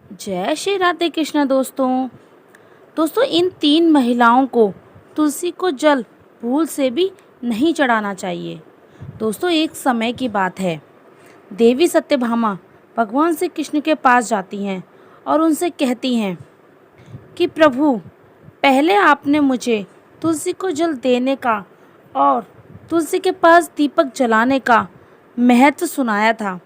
जय श्री राधे कृष्ण दोस्तों। इन तीन महिलाओं को तुलसी को जल भूल से भी नहीं चढ़ाना चाहिए। दोस्तों, एक समय की बात है। देवी सत्यभामा भगवान श्री कृष्ण के पास जाती हैं और उनसे कहती हैं कि प्रभु, पहले आपने मुझे तुलसी को जल देने का और तुलसी के पास दीपक जलाने का महत्व सुनाया था,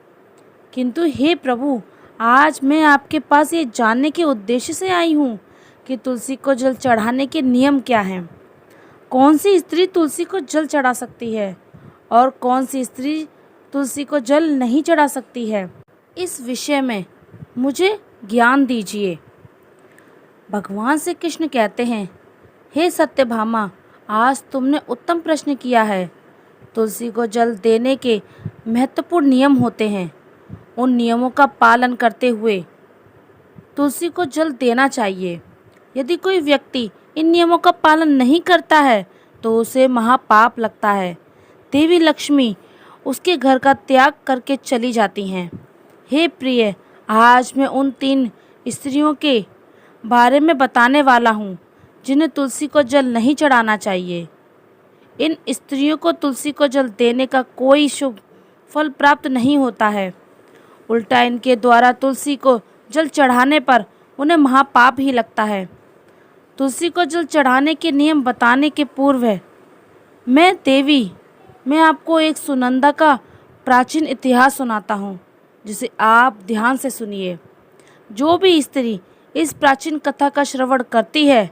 किंतु हे प्रभु, आज मैं आपके पास ये जानने के उद्देश्य से आई हूँ कि तुलसी को जल चढ़ाने के नियम क्या हैं। कौन सी स्त्री तुलसी को जल चढ़ा सकती है और कौन सी स्त्री तुलसी को जल नहीं चढ़ा सकती है, इस विषय में मुझे ज्ञान दीजिए। भगवान श्री कृष्ण कहते हैं, हे सत्यभामा, आज तुमने उत्तम प्रश्न किया है। तुलसी को जल देने के महत्वपूर्ण नियम होते हैं। उन नियमों का पालन करते हुए तुलसी को जल देना चाहिए। यदि कोई व्यक्ति इन नियमों का पालन नहीं करता है तो उसे महापाप लगता है। देवी लक्ष्मी उसके घर का त्याग करके चली जाती हैं। हे प्रिय, आज मैं उन तीन स्त्रियों के बारे में बताने वाला हूँ जिन्हें तुलसी को जल नहीं चढ़ाना चाहिए। इन स्त्रियों को तुलसी को जल देने का कोई शुभ फल प्राप्त नहीं होता है। उल्टा इनके द्वारा तुलसी को जल चढ़ाने पर उन्हें महापाप ही लगता है। तुलसी को जल चढ़ाने के नियम बताने के पूर्व मैं आपको एक सुनंदा का प्राचीन इतिहास सुनाता हूँ, जिसे आप ध्यान से सुनिए। जो भी स्त्री इस प्राचीन कथा का श्रवण करती है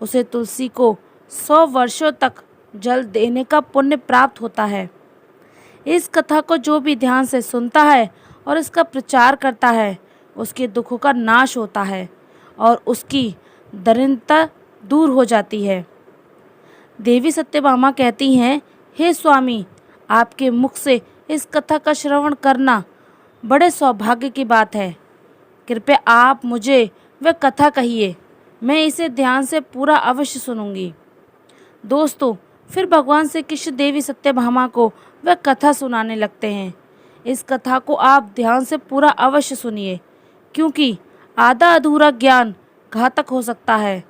उसे तुलसी को 100 वर्षों तक जल देने का पुण्य प्राप्त होता है। इस कथा को जो भी ध्यान से सुनता है और इसका प्रचार करता है उसके दुखों का नाश होता है और उसकी दरिद्रता दूर हो जाती है। देवी सत्यभामा कहती हैं, हे स्वामी, आपके मुख से इस कथा का श्रवण करना बड़े सौभाग्य की बात है। कृपया आप मुझे वह कथा कहिए, मैं इसे ध्यान से पूरा अवश्य सुनूंगी। दोस्तों, फिर भगवान श्री कृष्ण देवी सत्यभामा को वह कथा सुनाने लगते हैं। इस कथा को आप ध्यान से पूरा अवश्य सुनिए, क्योंकि आधा अधूरा ज्ञान घातक हो सकता है।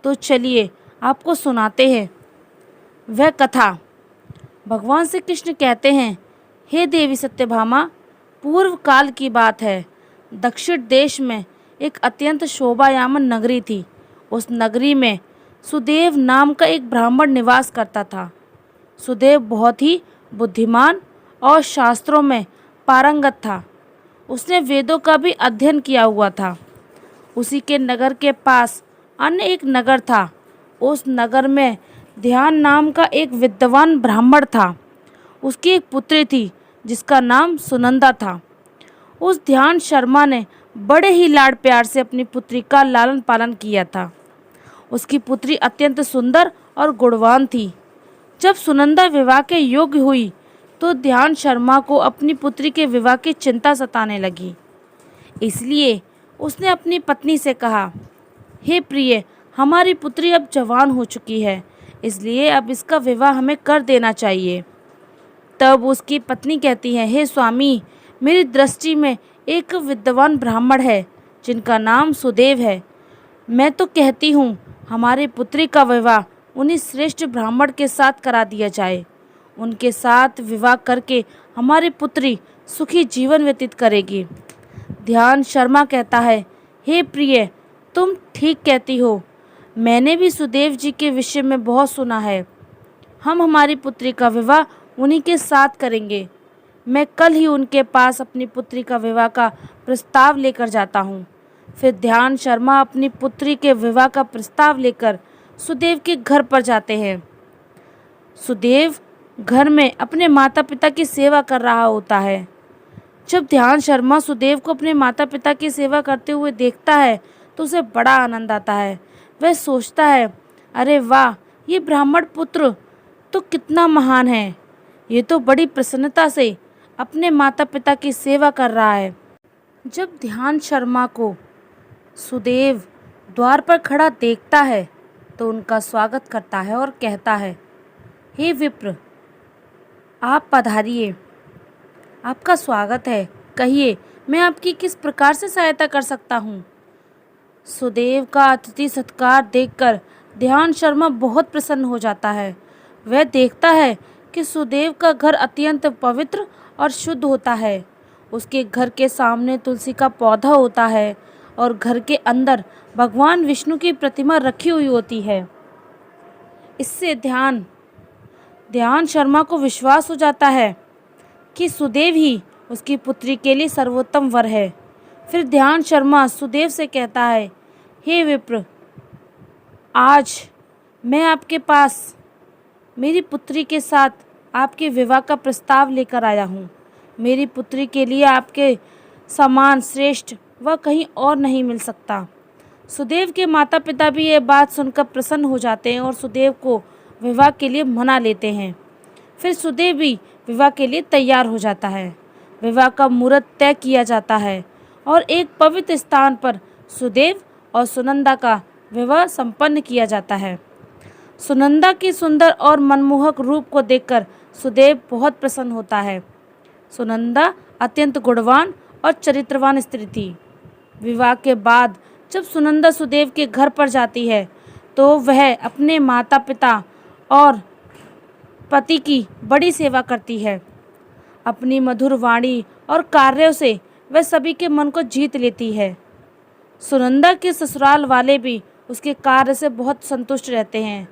तो चलिए आपको सुनाते हैं वह कथा। भगवान श्री कृष्ण कहते हैं, हे देवी सत्यभामा, पूर्व काल की बात है। दक्षिण देश में एक अत्यंत शोभायामन नगरी थी। उस नगरी में सुदेव नाम का एक ब्राह्मण निवास करता था। सुदेव बहुत ही बुद्धिमान और शास्त्रों में पारंगत था। उसने वेदों का भी अध्ययन किया हुआ था। उसी के नगर के पास अन्य एक नगर था। उस नगर में ध्यान नाम का एक विद्वान ब्राह्मण था। उसकी एक पुत्री थी जिसका नाम सुनंदा था। उस ध्यान शर्मा ने बड़े ही लाड प्यार से अपनी पुत्री का लालन पालन किया था। उसकी पुत्री अत्यंत सुंदर और गुणवान थी। जब सुनंदा विवाह के योग्य हुई तो ध्यान शर्मा को अपनी पुत्री के विवाह की चिंता सताने लगी। इसलिए उसने अपनी पत्नी से कहा, हे प्रिय, हमारी पुत्री अब जवान हो चुकी है, इसलिए अब इसका विवाह हमें कर देना चाहिए। तब उसकी पत्नी कहती है, हे स्वामी, मेरी दृष्टि में एक विद्वान ब्राह्मण है जिनका नाम सुदेव है। मैं तो कहती हूँ हमारी पुत्री का विवाह उन्हीं श्रेष्ठ ब्राह्मण के साथ करा दिया जाए। उनके साथ विवाह करके हमारी पुत्री सुखी जीवन व्यतीत करेगी। ध्यान शर्मा कहता है, हे प्रिय, तुम ठीक कहती हो। मैंने भी सुदेव जी के विषय में बहुत सुना है। हम हमारी पुत्री का विवाह उन्हीं के साथ करेंगे। मैं कल ही उनके पास अपनी पुत्री का विवाह का प्रस्ताव लेकर जाता हूँ। फिर ध्यान शर्मा अपनी पुत्री के विवाह का प्रस्ताव लेकर सुदेव के घर पर जाते हैं। सुदेव घर में अपने माता पिता की सेवा कर रहा होता है। जब ध्यान शर्मा सुदेव को अपने माता पिता की सेवा करते हुए देखता है तो उसे बड़ा आनंद आता है। वह सोचता है, अरे वाह, ये ब्राह्मण पुत्र तो कितना महान है। ये तो बड़ी प्रसन्नता से अपने माता पिता की सेवा कर रहा है। जब ध्यान शर्मा को सुदेव द्वार पर खड़ा देखता है तो उनका स्वागत करता है और कहता है, हे विप्र, आप पधारिए, आपका स्वागत है। कहिए, मैं आपकी किस प्रकार से सहायता कर सकता हूँ? सुदेव का अतिथि सत्कार देखकर ध्यान शर्मा बहुत प्रसन्न हो जाता है। वह देखता है कि सुदेव का घर अत्यंत पवित्र और शुद्ध होता है। उसके घर के सामने तुलसी का पौधा होता है और घर के अंदर भगवान विष्णु की प्रतिमा रखी हुई होती है। इससे ध्यान शर्मा को विश्वास हो जाता है कि सुदेव ही उसकी पुत्री के लिए सर्वोत्तम वर है। फिर ध्यान शर्मा सुदेव से कहता है, हे विप्र, आज मैं आपके पास मेरी पुत्री के साथ आपके विवाह का प्रस्ताव लेकर आया हूँ। मेरी पुत्री के लिए आपके समान श्रेष्ठ वह कहीं और नहीं मिल सकता। सुदेव के माता पिता भी ये बात सुनकर प्रसन्न हो जाते हैं और सुदेव को विवाह के लिए मना लेते हैं। फिर सुदेव भी विवाह के लिए तैयार हो जाता है। विवाह का मुहूर्त तय किया जाता है और एक पवित्र स्थान पर सुदेव और सुनंदा का विवाह संपन्न किया जाता है। सुनंदा की सुंदर और मनमोहक रूप को देखकर सुदेव बहुत प्रसन्न होता है। सुनंदा अत्यंत गुणवान और चरित्रवान स्त्री थी। विवाह के बाद जब सुनंदा सुदेव के घर पर जाती है तो वह अपने माता पिता और पति की बड़ी सेवा करती है। अपनी मधुर वाणी और कार्यों से वह सभी के मन को जीत लेती है। सुनंदा के ससुराल वाले भी उसके कार्य से बहुत संतुष्ट रहते हैं।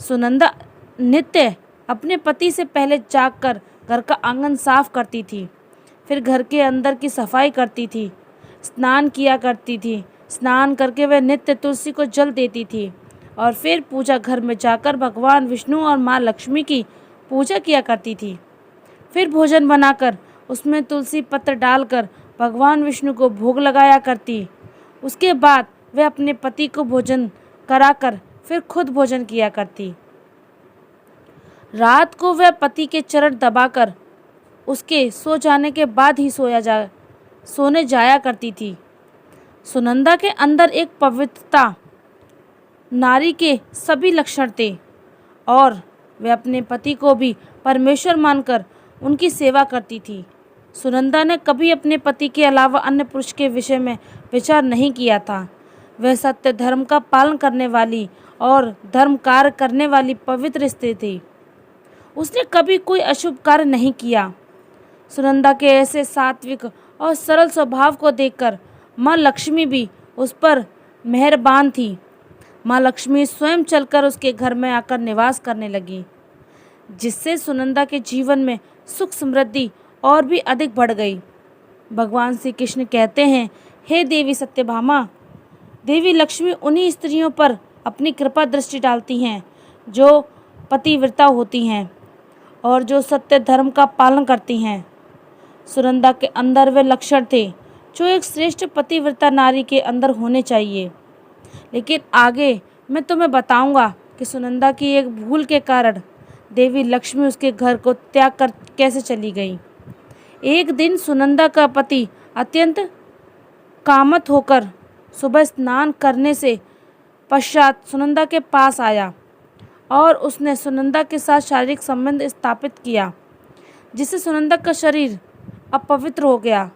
सुनंदा नित्य अपने पति से पहले जागकर घर का आंगन साफ करती थी, फिर घर के अंदर की सफाई करती थी, स्नान किया करती थी। स्नान करके वह नित्य तुलसी को जल देती थी और फिर पूजा घर में जाकर भगवान विष्णु और माँ लक्ष्मी की पूजा किया करती थी। फिर भोजन बनाकर उसमें तुलसी पत्र डालकर भगवान विष्णु को भोग लगाया करती। उसके बाद वह अपने पति को भोजन कराकर फिर खुद भोजन किया करती। रात को वह पति के चरण दबाकर उसके सो जाने के बाद ही सोने जाया करती थी। सुनंदा के अंदर एक पवित्रता नारी के सभी लक्षण थे और वह अपने पति को भी परमेश्वर मानकर उनकी सेवा करती थी। सुनंदा ने कभी अपने पति के अलावा अन्य पुरुष के विषय में विचार नहीं किया था। वह सत्य धर्म का पालन करने वाली और धर्म कार्य करने वाली पवित्र स्त्री थी। उसने कभी कोई अशुभ कार्य नहीं किया। सुनंदा के ऐसे सात्विक और सरल स्वभाव को देखकर माँ लक्ष्मी भी उस पर मेहरबान थी। माँ लक्ष्मी स्वयं चलकर उसके घर में आकर निवास करने लगी, जिससे सुनंदा के जीवन में सुख समृद्धि और भी अधिक बढ़ गई। भगवान श्री कृष्ण कहते हैं, हे देवी सत्यभामा, देवी लक्ष्मी उन्हीं स्त्रियों पर अपनी कृपा दृष्टि डालती हैं जो पतिव्रता होती हैं और जो सत्य धर्म का पालन करती हैं। सुनंदा के अंदर वे लक्षण थे जो एक श्रेष्ठ पतिव्रता नारी के अंदर होने चाहिए। लेकिन आगे मैं तुम्हें बताऊंगा कि सुनंदा की एक भूल के कारण देवी लक्ष्मी उसके घर को त्याग कर कैसे चली गई। एक दिन सुनंदा का पति अत्यंत कामत होकर सुबह स्नान करने से पश्चात सुनंदा के पास आया और उसने सुनंदा के साथ शारीरिक संबंध स्थापित किया, जिससे सुनंदा का शरीर अपवित्र हो गया।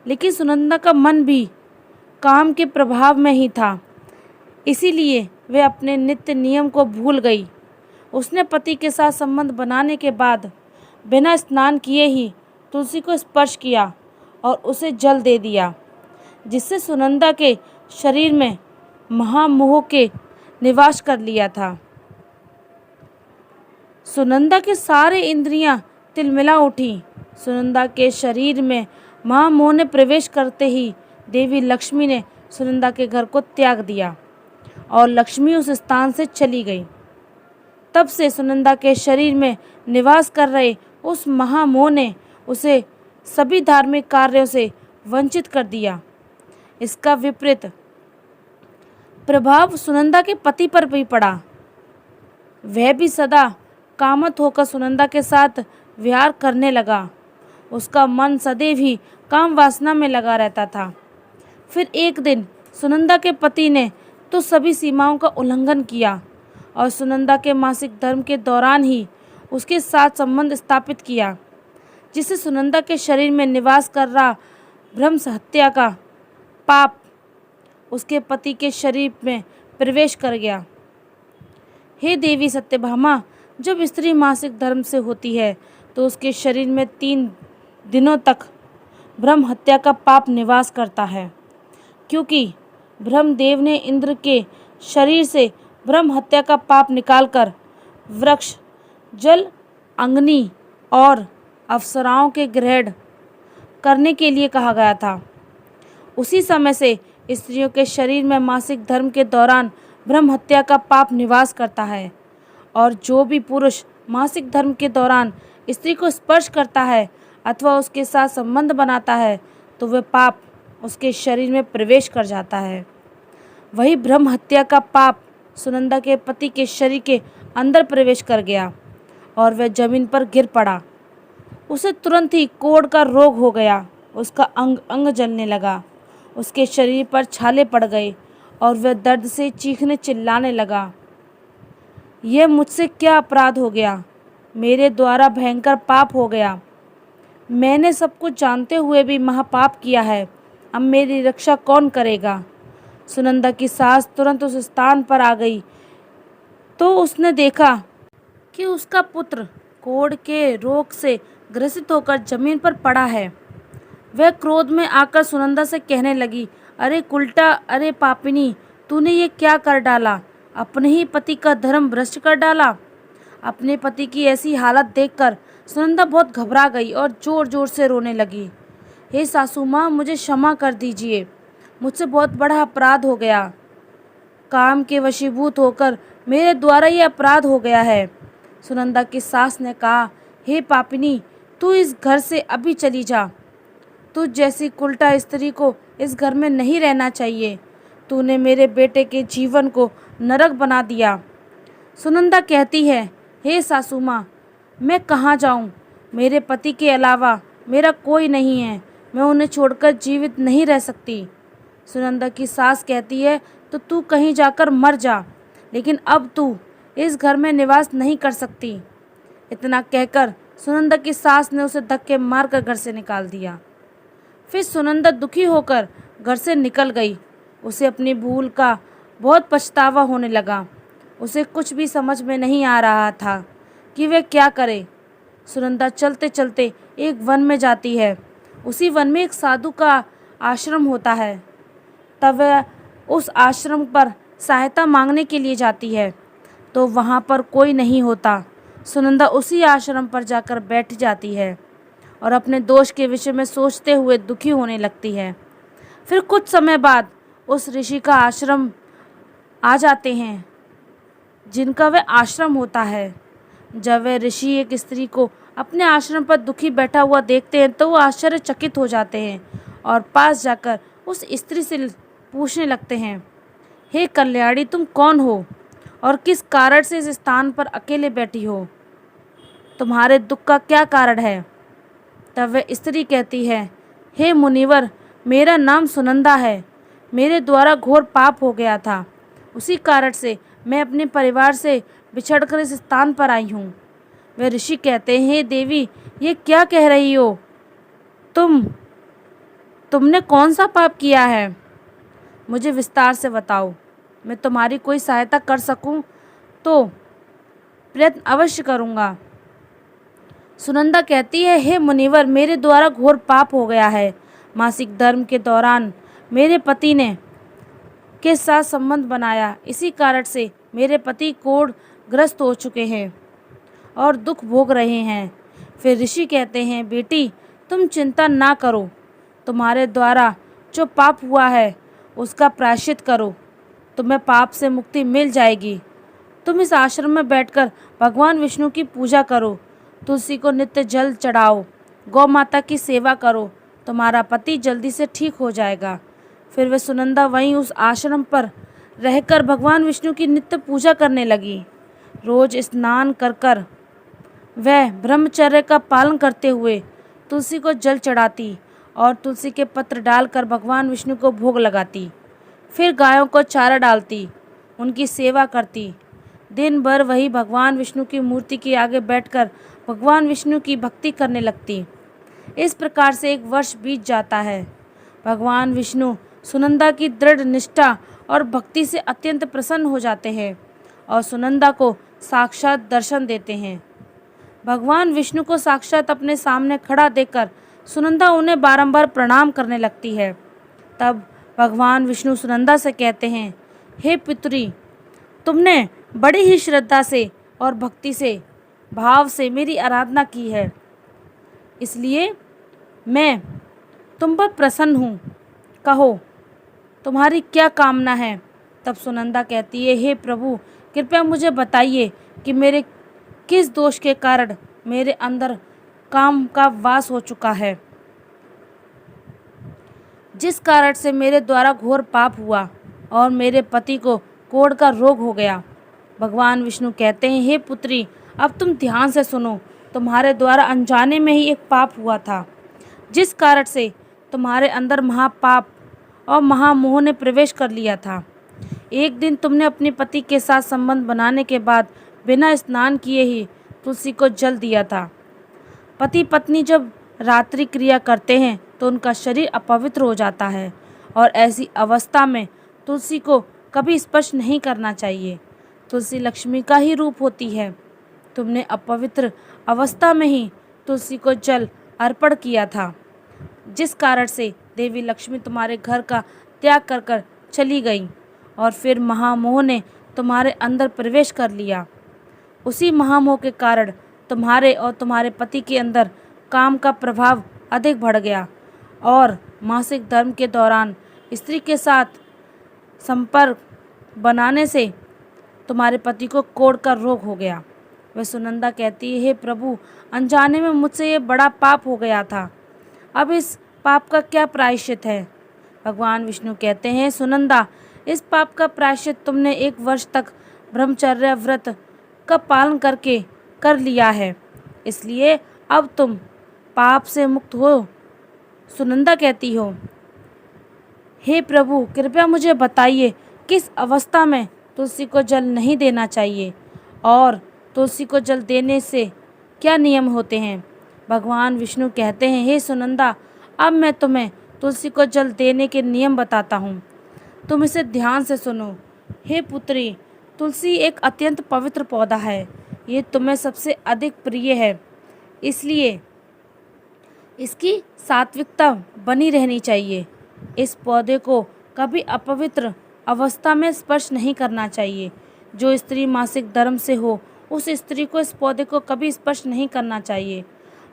लेकिन सुनंदा का मन भी काम के प्रभाव में ही था, इसीलिए वह अपने नित्य नियम को भूल गई। उसने पति के साथ संबंध बनाने के बाद बिना स्नान किए ही तुलसी को स्पर्श किया और उसे जल दे दिया, जिससे सुनंदा के शरीर में महामोह के निवास कर लिया था। सुनंदा के सारे इंद्रियां तिलमिला उठी। सुनंदा के शरीर में महामोह ने प्रवेश करते ही देवी लक्ष्मी ने सुनंदा के घर को त्याग दिया और लक्ष्मी उस स्थान से चली गई। तब से सुनंदा के शरीर में निवास कर रहे उस महामोह ने उसे सभी धार्मिक कार्यों से वंचित कर दिया। इसका विपरीत प्रभाव सुनंदा के पति पर भी पड़ा। वह भी सदा कामत होकर सुनंदा के साथ विहार करने लगा। उसका मन सदैव ही काम वासना में लगा रहता था। फिर एक दिन सुनंदा के पति ने तो सभी सीमाओं का उल्लंघन किया और सुनंदा के मासिक धर्म के दौरान ही उसके साथ संबंध स्थापित किया, जिससे सुनंदा के शरीर में निवास कर रहा ब्रह्म हत्या का पाप उसके पति के शरीर में प्रवेश कर गया। हे देवी सत्यभामा, जब स्त्री मासिक धर्म से होती है तो उसके शरीर में 3 दिनों तक ब्रह्म हत्या का पाप निवास करता है, क्योंकि ब्रह्मदेव ने इंद्र के शरीर से ब्रह्म हत्या का पाप निकालकर वृक्ष, जल, अग्नि और अप्सराओं के ग्रहण करने के लिए कहा गया था। उसी समय से स्त्रियों के शरीर में मासिक धर्म के दौरान ब्रह्म हत्या का पाप निवास करता है, और जो भी पुरुष मासिक धर्म के दौरान स्त्री को स्पर्श करता है अथवा उसके साथ संबंध बनाता है तो वह पाप उसके शरीर में प्रवेश कर जाता है। वही ब्रह्म हत्या का पाप सुनंदा के पति के शरीर के अंदर प्रवेश कर गया और वह जमीन पर गिर पड़ा। उसे तुरंत ही कोढ़ का रोग हो गया। उसका अंग अंग जलने लगा, उसके शरीर पर छाले पड़ गए और वह दर्द से चीखने चिल्लाने लगा। यह मुझसे क्या अपराध हो गया, मेरे द्वारा भयंकर पाप हो गया। मैंने सब कुछ जानते हुए भी महापाप किया है, अब मेरी रक्षा कौन करेगा। सुनंदा की सास तुरंत उस स्थान पर आ गई तो उसने देखा कि उसका पुत्र कोढ़ के रोग से ग्रसित होकर जमीन पर पड़ा है। वह क्रोध में आकर सुनंदा से कहने लगी, अरे कुलटा, अरे पापिनी, तूने ये क्या कर डाला, अपने ही पति का धर्म भ्रष्ट कर डाला। अपने पति की ऐसी हालत देखकर सुनंदा बहुत घबरा गई और जोर जोर से रोने लगी। हे सासू माँ, मुझे क्षमा कर दीजिए, मुझसे बहुत बड़ा अपराध हो गया। काम के वशीभूत होकर मेरे द्वारा ये अपराध हो गया है। सुनंदा की सास ने कहा, हे पापिनी, तू इस घर से अभी चली जा। तुझ जैसी कुलटा स्त्री को इस घर में नहीं रहना चाहिए। तूने मेरे बेटे के जीवन को नरक बना दिया। सुनंदा कहती है, हे सासू माँ, मैं कहाँ जाऊँ, मेरे पति के अलावा मेरा कोई नहीं है, मैं उन्हें छोड़कर जीवित नहीं रह सकती। सुनंदा की सास कहती है, तो तू कहीं जाकर मर जा, लेकिन अब तू इस घर में निवास नहीं कर सकती। इतना कहकर सुनंदा की सास ने उसे धक्के मारकर घर से निकाल दिया। फिर सुनंदा दुखी होकर घर से निकल गई। उसे अपनी भूल का बहुत पछतावा होने लगा। उसे कुछ भी समझ में नहीं आ रहा था कि वह क्या करे। सुनंदा चलते चलते एक वन में जाती है। उसी वन में एक साधु का आश्रम होता है। तब वह उस आश्रम पर सहायता मांगने के लिए जाती है तो वहाँ पर कोई नहीं होता। सुनंदा उसी आश्रम पर जाकर बैठ जाती है और अपने दोष के विषय में सोचते हुए दुखी होने लगती है। फिर कुछ समय बाद उस ऋषि का आश्रम आ जाते हैं जिनका वह आश्रम होता है। जब वह ऋषि एक स्त्री को अपने आश्रम पर दुखी बैठा हुआ देखते हैं तो वो आश्चर्यचकित हो जाते हैं और पास जाकर उस स्त्री से पूछने लगते हैं, हे कल्याणी, तुम कौन हो और किस कारण से इस स्थान पर अकेले बैठी हो? तुम्हारे दुख का क्या कारण है? तब वह स्त्री कहती है, हे मुनिवर, मेरा नाम सुनंदा है। मेरे द्वारा घोर पाप हो गया था, उसी कारण से मैं अपने परिवार से बिछड़कर इस स्थान पर आई हूँ। वह ऋषि कहते हैं, हे देवी, ये क्या कह रही हो? तुमने कौन सा पाप किया है? मुझे विस्तार से बताओ। मैं तुम्हारी कोई सहायता कर सकूं तो प्रयत्न अवश्य करूंगा। सुनंदा कहती है, हे मुनिवर, मेरे द्वारा घोर पाप हो गया है। मासिक धर्म के दौरान मेरे पति ने के साथ संबंध बनाया, इसी कारण से मेरे पति कोढ़ ग्रस्त हो चुके हैं और दुख भोग रहे हैं। फिर ऋषि कहते हैं, बेटी, तुम चिंता ना करो, तुम्हारे द्वारा जो पाप हुआ है उसका प्रायश्चित करो, तुम्हें पाप से मुक्ति मिल जाएगी। तुम इस आश्रम में बैठकर भगवान विष्णु की पूजा करो, तुलसी को नित्य जल चढ़ाओ, गौ माता की सेवा करो, तुम्हारा पति जल्दी से ठीक हो जाएगा। फिर वह सुनंदा वहीं उस आश्रम पर रहकर भगवान विष्णु की नित्य पूजा करने लगी। रोज स्नान कर कर वह ब्रह्मचर्य का पालन करते हुए तुलसी को जल चढ़ाती और तुलसी के पत्र डालकर भगवान विष्णु को भोग लगाती। फिर गायों को चारा डालती, उनकी सेवा करती। दिन भर वही भगवान विष्णु की मूर्ति के आगे बैठकर भगवान विष्णु की भक्ति करने लगती। इस प्रकार से 1 वर्ष बीत जाता है। भगवान विष्णु सुनंदा की दृढ़ निष्ठा और भक्ति से अत्यंत प्रसन्न हो जाते हैं और सुनंदा को साक्षात दर्शन देते हैं। भगवान विष्णु को साक्षात अपने सामने खड़ा देखकर सुनंदा उन्हें बारंबार प्रणाम करने लगती है। तब भगवान विष्णु सुनंदा से कहते हैं, हे पुत्री, तुमने बड़ी ही श्रद्धा से और भक्ति से भाव से मेरी आराधना की है, इसलिए मैं तुम पर प्रसन्न हूँ। कहो, तुम्हारी क्या कामना है? तब सुनंदा कहती है, हे प्रभु, कृपया मुझे बताइए कि मेरे किस दोष के कारण मेरे अंदर काम का वास हो चुका है, जिस कारण से मेरे द्वारा घोर पाप हुआ और मेरे पति को कोढ़ का रोग हो गया। भगवान विष्णु कहते हैं, हे पुत्री, अब तुम ध्यान से सुनो। तुम्हारे द्वारा अनजाने में ही एक पाप हुआ था, जिस कारण से तुम्हारे अंदर महापाप और महामोह ने प्रवेश कर लिया था। एक दिन तुमने अपने पति के साथ संबंध बनाने के बाद बिना स्नान किए ही तुलसी को जल दिया था। पति पत्नी जब रात्रि क्रिया करते हैं तो उनका शरीर अपवित्र हो जाता है और ऐसी अवस्था में तुलसी को कभी स्पर्श नहीं करना चाहिए। तुलसी लक्ष्मी का ही रूप होती है। तुमने अपवित्र अवस्था में ही तुलसी को जल अर्पण किया था, जिस कारण से देवी लक्ष्मी तुम्हारे घर का त्याग कर कर चली गई और फिर महामोह ने तुम्हारे अंदर प्रवेश कर लिया। उसी महामोह के कारण तुम्हारे और तुम्हारे पति के अंदर काम का प्रभाव अधिक बढ़ गया और मासिक धर्म के दौरान स्त्री के साथ संपर्क बनाने से तुम्हारे पति को कोढ़ का रोग हो गया। वह सुनंदा कहती है, हे प्रभु, अनजाने में मुझसे ये बड़ा पाप हो गया था। अब इस पाप का क्या प्रायश्चित है? भगवान विष्णु कहते हैं, सुनंदा, इस पाप का प्रायश्चित तुमने 1 वर्ष तक ब्रह्मचर्य व्रत का पालन करके कर लिया है, इसलिए अब तुम पाप से मुक्त हो। सुनंदा कहती हो, हे प्रभु, कृपया मुझे बताइए किस अवस्था में तुलसी को जल नहीं देना चाहिए और तुलसी को जल देने से क्या नियम होते हैं? भगवान विष्णु कहते हैं, हे सुनंदा, अब मैं तुम्हें तुलसी को जल देने के नियम बताता हूँ। तुम इसे ध्यान से सुनो। हे पुत्री, तुलसी एक अत्यंत पवित्र पौधा है। ये तुम्हें सबसे अधिक प्रिय है, इसलिए इसकी सात्विकता बनी रहनी चाहिए। इस पौधे को कभी अपवित्र अवस्था में स्पर्श नहीं करना चाहिए। जो स्त्री मासिक धर्म से हो, उस स्त्री को इस पौधे को कभी स्पर्श नहीं करना चाहिए।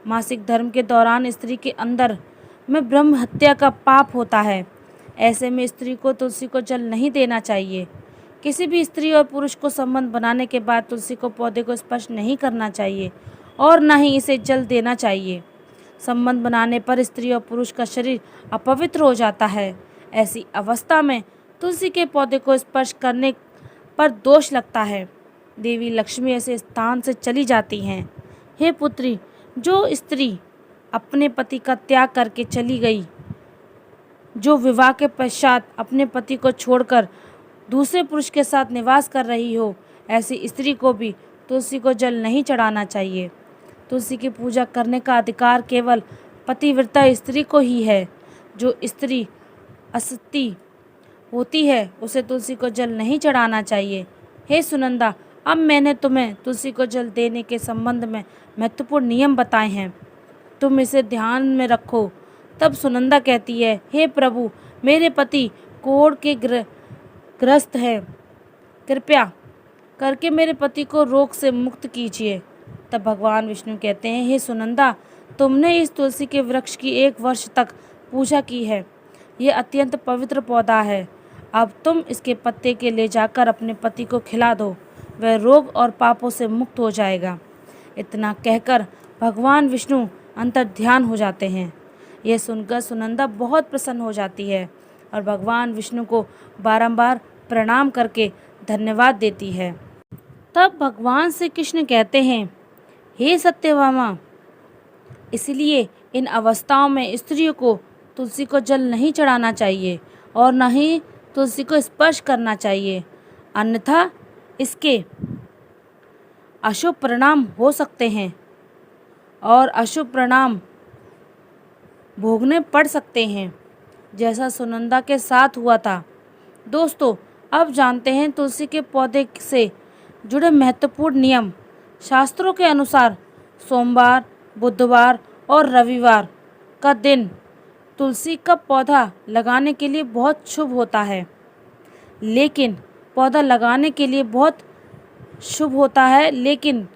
मासिक धर्म के दौरान स्त्री के अंदर में ब्रह्म हत्या का पाप होता है। ऐसे में स्त्री को तुलसी को जल नहीं देना चाहिए। किसी भी स्त्री और पुरुष को संबंध बनाने के बाद तुलसी को पौधे को स्पर्श नहीं करना चाहिए और न ही इसे जल देना चाहिए। संबंध बनाने पर स्त्री और पुरुष का शरीर अपवित्र हो जाता है। ऐसी अवस्था में तुलसी के पौधे को स्पर्श करने पर दोष लगता है। देवी लक्ष्मी ऐसे स्थान से चली जाती हैं। हे पुत्री, जो स्त्री अपने पति का त्याग करके चली गई, जो विवाह के पश्चात अपने पति को छोड़कर दूसरे पुरुष के साथ निवास कर रही हो, ऐसी स्त्री को भी तुलसी को जल नहीं चढ़ाना चाहिए। तुलसी की पूजा करने का अधिकार केवल पतिव्रता स्त्री को ही है। जो स्त्री असती होती है, उसे तुलसी को जल नहीं चढ़ाना चाहिए। हे सुनंदा, अब मैंने तुम्हें तुलसी को जल देने के संबंध में महत्वपूर्ण नियम बताए हैं, तुम इसे ध्यान में रखो। तब सुनंदा कहती है, हे प्रभु, मेरे पति कोढ़ के ग्रस्त हैं, कृपया करके मेरे पति को रोग से मुक्त कीजिए। तब भगवान विष्णु कहते हैं, हे सुनंदा, तुमने इस तुलसी के वृक्ष की 1 वर्ष तक पूजा की है। यह अत्यंत पवित्र पौधा है। अब तुम इसके पत्ते के ले जाकर अपने पति को खिला दो, वह रोग और पापों से मुक्त हो जाएगा। इतना कहकर भगवान विष्णु अंतर्ध्यान हो जाते हैं। यह सुनकर सुनंदा बहुत प्रसन्न हो जाती है और भगवान विष्णु को बारंबार प्रणाम करके धन्यवाद देती है। तब भगवान श्री कृष्ण कहते हैं, हे सत्यभामा, इसलिए इन अवस्थाओं में स्त्रियों को तुलसी को जल नहीं चढ़ाना चाहिए और न ही तुलसी को स्पर्श करना चाहिए, अन्यथा इसके अशुभ परिणाम हो सकते हैं और अशुभ परिणाम भोगने पड़ सकते हैं। जैसा सुनंदा के साथ हुआ था। दोस्तों, अब जानते हैं तुलसी के पौधे से जुड़े महत्वपूर्ण नियम। शास्त्रों के अनुसार सोमवार, बुधवार और रविवार का दिन तुलसी का पौधा लगाने के लिए बहुत शुभ होता है। लेकिन पौधा लगाने के लिए बहुत शुभ होता है, लेकिन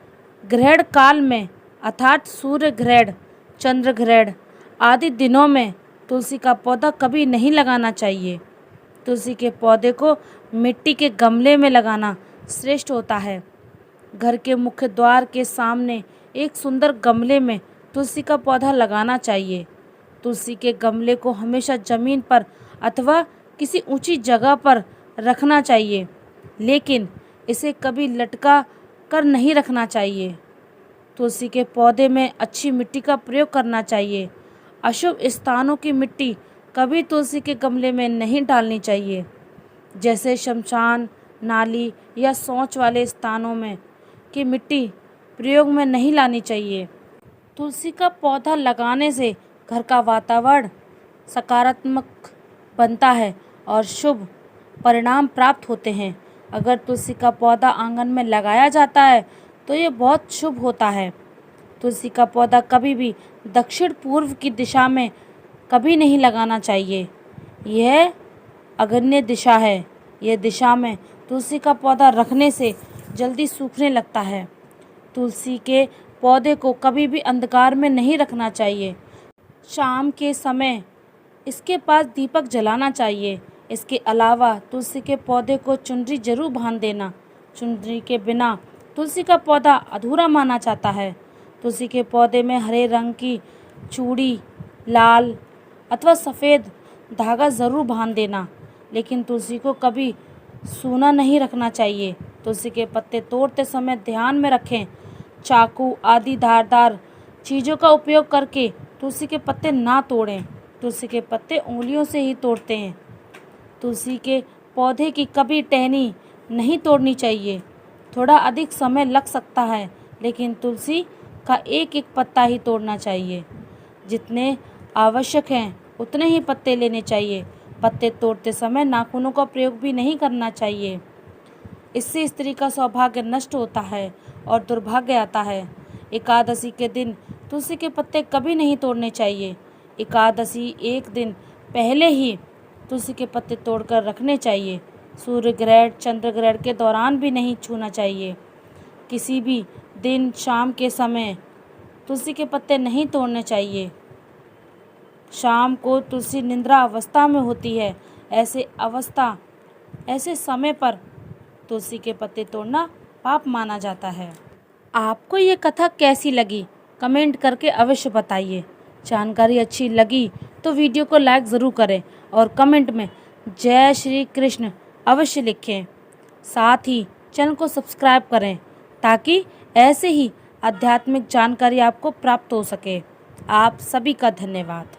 ग्रहण काल में अर्थात सूर्य ग्रहण, चंद्र ग्रहण आदि दिनों में तुलसी का पौधा कभी नहीं लगाना चाहिए। तुलसी के पौधे को मिट्टी के गमले में लगाना श्रेष्ठ होता है। घर के मुख्य द्वार के सामने एक सुंदर गमले में तुलसी का पौधा लगाना चाहिए। तुलसी के गमले को हमेशा जमीन पर अथवा किसी ऊंची जगह पर रखना चाहिए, लेकिन इसे कभी लटका कर नहीं रखना चाहिए। तुलसी के पौधे में अच्छी मिट्टी का प्रयोग करना चाहिए। अशुभ स्थानों की मिट्टी कभी तुलसी के गमले में नहीं डालनी चाहिए, जैसे शमशान, नाली या शौच वाले स्थानों में की मिट्टी प्रयोग में नहीं लानी चाहिए। तुलसी का पौधा लगाने से घर का वातावरण सकारात्मक बनता है और शुभ परिणाम प्राप्त होते हैं। अगर तुलसी का पौधा आंगन में लगाया जाता है तो ये बहुत शुभ होता है। तुलसी का पौधा कभी भी दक्षिण पूर्व की दिशा में कभी नहीं लगाना चाहिए। यह अग्नेय दिशा है। यह दिशा में तुलसी का पौधा रखने से जल्दी सूखने लगता है। तुलसी के पौधे को कभी भी अंधकार में नहीं रखना चाहिए। शाम के समय इसके पास दीपक जलाना चाहिए। इसके अलावा तुलसी के पौधे को चुनरी जरूर बांध देना। चुनरी के बिना तुलसी का पौधा अधूरा माना जाता है। तुलसी के पौधे में हरे रंग की चूड़ी, लाल अथवा सफ़ेद धागा ज़रूर बांध देना, लेकिन तुलसी को कभी सूना नहीं रखना चाहिए। तुलसी के पत्ते तोड़ते समय ध्यान में रखें, चाकू आदि धारदार चीज़ों का उपयोग करके तुलसी के पत्ते ना तोड़ें। तुलसी के पत्ते उंगलियों से ही तोड़ते हैं। तुलसी के पौधे की कभी टहनी नहीं तोड़नी चाहिए। थोड़ा अधिक समय लग सकता है, लेकिन तुलसी का एक एक पत्ता ही तोड़ना चाहिए। जितने आवश्यक हैं उतने ही पत्ते लेने चाहिए। पत्ते तोड़ते समय नाखूनों का प्रयोग भी नहीं करना चाहिए। इससे स्त्री का सौभाग्य नष्ट होता है और दुर्भाग्य आता है। एकादशी के दिन तुलसी के पत्ते कभी नहीं तोड़ने चाहिए। एकादशी एक दिन पहले ही तुलसी के पत्ते तोड़कर रखने चाहिए। सूर्य ग्रहण, चंद्र ग्रहण के दौरान भी नहीं छूना चाहिए। किसी भी दिन शाम के समय तुलसी के पत्ते नहीं तोड़ने चाहिए। शाम को तुलसी निद्रा अवस्था में होती है। ऐसे समय पर तुलसी के पत्ते तोड़ना पाप माना जाता है। आपको ये कथा कैसी लगी कमेंट करके अवश्य बताइए। जानकारी अच्छी लगी तो वीडियो को लाइक ज़रूर करें और कमेंट में जय श्री कृष्ण अवश्य लिखें। साथ ही चैनल को सब्सक्राइब करें ताकि ऐसे ही आध्यात्मिक जानकारी आपको प्राप्त हो सके। आप सभी का धन्यवाद।